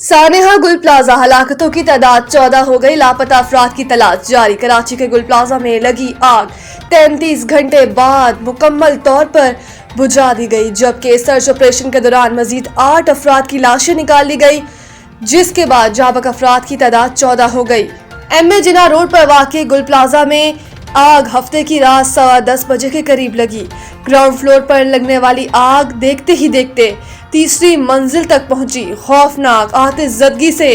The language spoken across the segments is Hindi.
सानेहा गुल प्लाजा हलाकतों की तादाद 14 हो गई। लापता अफराद की तलाश जारी। कराची के गुल प्लाजा में लगी आग 33 घंटे बाद मुकम्मल तौर पर बुझा दी गई, जबकि सर्च ऑपरेशन के दौरान मजीद 8 अफराद की लाशें निकाल ली गई, जिसके बाद जाबक अफराद की तादाद 14 हो गई। एमए जिना रोड पर वाक़ई गुल प्लाजा में आग हफ्ते की रात 10:15 बजे के करीब लगी। ग्राउंड फ्लोर पर लगने वाली आग देखते ही देखते तीसरी मंजिल तक पहुंची। खौफनाक आतिशज़दगी से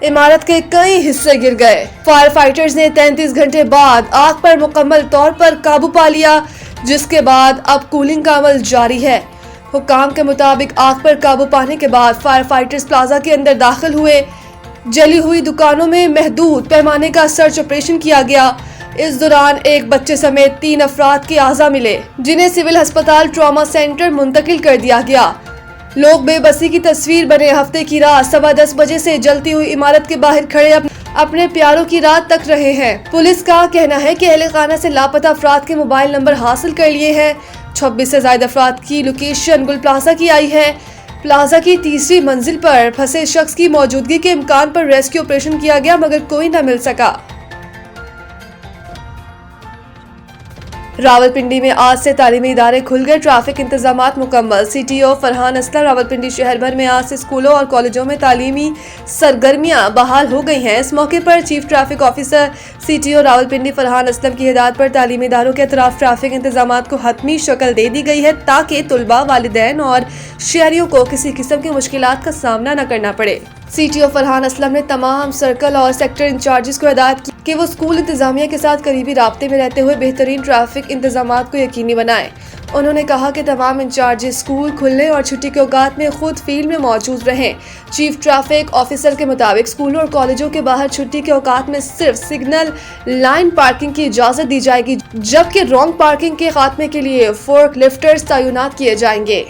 इमारत के कई हिस्से गिर गए। फायर फाइटर्स ने 33 घंटे बाद आग पर मुकम्मल तौर पर काबू पा लिया, जिसके बाद अब कूलिंग का अमल जारी है। हुकाम के मुताबिक आग पर काबू पाने के बाद फायर फाइटर्स प्लाजा के अंदर दाखिल हुए। जली हुई दुकानों में महदूद पैमाने का सर्च ऑपरेशन किया गया। इस दौरान एक बच्चे समेत 3 अफराद के आज़ा मिले, जिन्हें सिविल अस्पताल ट्रॉमा सेंटर मुंतकिल कर दिया गया। लोग बेबसी की तस्वीर बने। हफ्ते की रात 10:15 बजे से जलती हुई इमारत के बाहर खड़े अपने प्यारों की रात तक रहे हैं। पुलिस का कहना है कि अहले खाना से लापता अफराद के मोबाइल नंबर हासिल कर लिए हैं। 26 से ज्यादा अफराद की लोकेशन गुल प्लाजा की आई है। प्लाजा की तीसरी मंजिल पर फंसे शख्स की मौजूदगी के इम्कान पर रेस्क्यू ऑपरेशन किया गया, मगर कोई न मिल सका। रावलपिंडी में आज से तालीमी इदारे खुल गए। ट्रैफिक इंतजामात मुकम्मल। सीटीओ फरहान असलम। रावलपिंडी शहर भर में आज से स्कूलों और कॉलेजों में तालीमी सरगर्मियां बहाल हो गई हैं। इस मौके पर chief traffic officer CTO Rawalpindi Farhan Aslam की हिदायत पर तालीमी इदारों के अतराफ ट्रैफिक इंतजामात को हतमी शक्ल दे दी गई है, ताकि तुलबा, वालिदैन और शहरियों को किसी किस्म की मुश्किलात का सामना न करना पड़े। सीटीओ फरहान असलम ने तमाम सर्कल और सेक्टर इंचार्जेस को हिदायत की कि वो स्कूल इंतजामिया के साथ करीबी राब्ते में रहते हुए बेहतरीन ट्रैफिक इंतजामात को यकीनी बनाएं। उन्होंने कहा कि तमाम इंचार्जेस स्कूल खुलने और छुट्टी के औकात में खुद फील्ड में मौजूद रहें। चीफ ट्रैफिक ऑफिसर के मुताबिक स्कूलों और कॉलेजों के बाहर छुट्टी के औकात में सिर्फ सिग्नल लाइन पार्किंग की इजाजत दी जाएगी, जबकि रॉन्ग पार्किंग के खात्मे के लिए फोर्क लिफ्टर्स तैनात किए जाएंगे।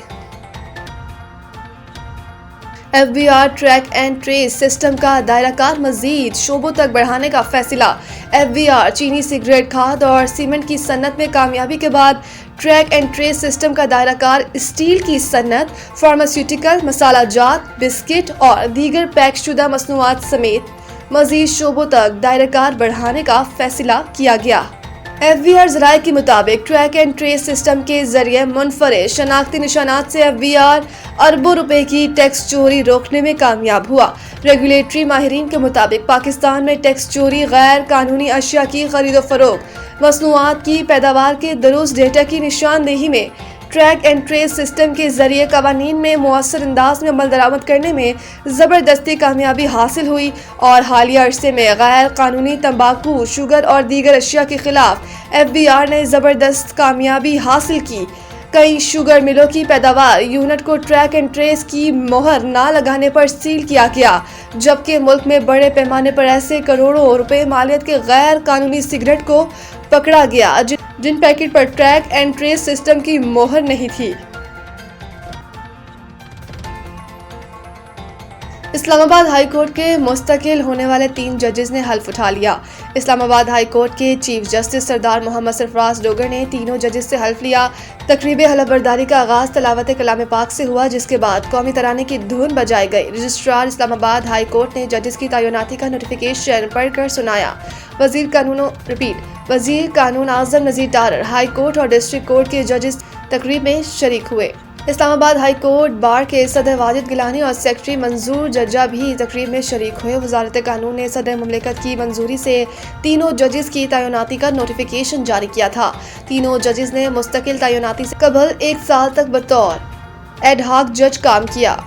FBR track and trace system का दायराकार मजीद शोबों तक बढ़ाने का फैसला। FBR चीनी सिगरेट, खाद और सीमेंट की सन्नत में कामयाबी के बाद ट्रैक एंड ट्रेस सिस्टम का दायराकार स्टील की सन्नत, फार्मास्यूटिकल, मसाला जात, बिस्किट और दीगर पैकशुदा मसनूआत समेत मजीद शोबों तक दायराकार बढ़ाने का फैसला किया गया। FBR ज़राए के मुताबिक ट्रैक एंड ट्रेस सिस्टम के जरिए मुनफरिद शनाख्ती निशानात से FBR अरबों रुपए की टैक्स चोरी रोकने में कामयाब हुआ। रेगुलेटरी माहिरीन के मुताबिक पाकिस्तान में टैक्स चोरी, गैर कानूनी अशिया की खरीदो फरोख्त, मसनूआत की पैदावार के दुरुस्त डेटा की निशानदेही में ट्रैक एंड ट्रेस सिस्टम के जरिए कवानीन में मुअस्सर अंदाज में अमल दरामद करने में ज़बरदस्ती कामयाबी हासिल हुई और हालिया अरसे में गैर कानूनी तंबाकू, शुगर और दीगर अशिया के खिलाफ FBR ने ज़बरदस्त कामयाबी हासिल की। कई शुगर मिलों की पैदावार यूनिट को ट्रैक एंड ट्रेस की मोहर ना लगाने पर सील किया गया, जबकि मुल्क में बड़े पैमाने पर ऐसे करोड़ों रुपए मालियत के गैर कानूनी सिगरेट को पकड़ा गया जिन पैकेट पर ट्रैक एंड ट्रेस सिस्टम की मोहर नहीं थी। इस्लामाबाद हाई कोर्ट के मुस्तकिल होने वाले 3 जजेस ने हल्फ उठा लिया। इस्लामाबाद हाई कोर्ट के चीफ जस्टिस सरदार मोहम्मद सरफराज डोगर ने तीनों जजेस से हल्फ लिया। तकरीब हलफबरदारी का आगाज तलावत कलाम पाक से हुआ, जिसके बाद कौमी तराने की धुन बजाई गई। रजिस्ट्रार इस्लामाबाद हाई कोर्ट ने जजेस की तैनाती का नोटिफिकेशन पढ़कर सुनाया। वजीर कानून आजम नज़ीर तारर, हाई कोर्ट और डिस्ट्रिक्ट कोर्ट के जजेस तकरीब में शरीक हुए। इस्लामाबाद हाई कोर्ट बार के सदर वाजिद गिलानी और सेक्रेटरी मंजूर जज्जा भी तकरीब में शरीक हुए। वजारत कानून ने सदर मुमलिकत की मंजूरी से तीनों जजेस की तैनाती का नोटिफिकेशन जारी किया था। तीनों जजेस ने मुस्तकिल तैनाती से कबल 1 साल तक बतौर एडहॉक जज काम किया।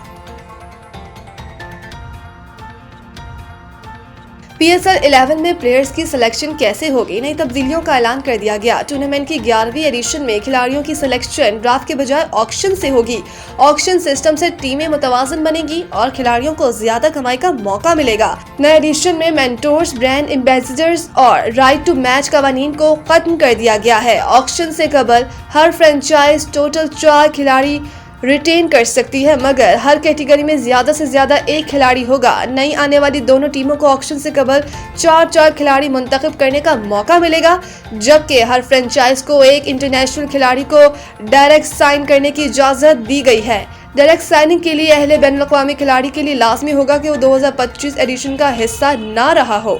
PSL 11 में प्लेयर्स की सिलेक्शन कैसे होगी? नई तब्दीलियों का ऐलान कर दिया गया। टूर्नामेंट की 11वीं एडिशन में खिलाड़ियों की सिलेक्शन ड्राफ्ट के बजाय ऑक्शन से होगी। ऑक्शन सिस्टम से टीमें मुतवाजन बनेगी और खिलाड़ियों को ज्यादा कमाई का मौका मिलेगा। नए एडिशन में मेंटोर्स, ब्रांड एम्बेसडर्स और राइट टू मैच कवानीन को खत्म कर दिया गया है। ऑक्शन से कबल हर फ्रेंचाइज टोटल 4 खिलाड़ी रिटेन कर सकती है, मगर हर कैटेगरी में ज्यादा से ज्यादा 1 खिलाड़ी होगा। नई आने वाली दोनों टीमों को ऑक्शन से कबल 4 खिलाड़ी मुंतखब करने का मौका मिलेगा, जबकि हर फ्रेंचाइज को 1 इंटरनेशनल खिलाड़ी को डायरेक्ट साइन करने की इजाजत दी गई है। डायरेक्ट साइनिंग के लिए अहले बैनुल-अक़वामी खिलाड़ी के लिए लाजमी होगा कि वो 2025 एडिशन का हिस्सा ना रहा हो।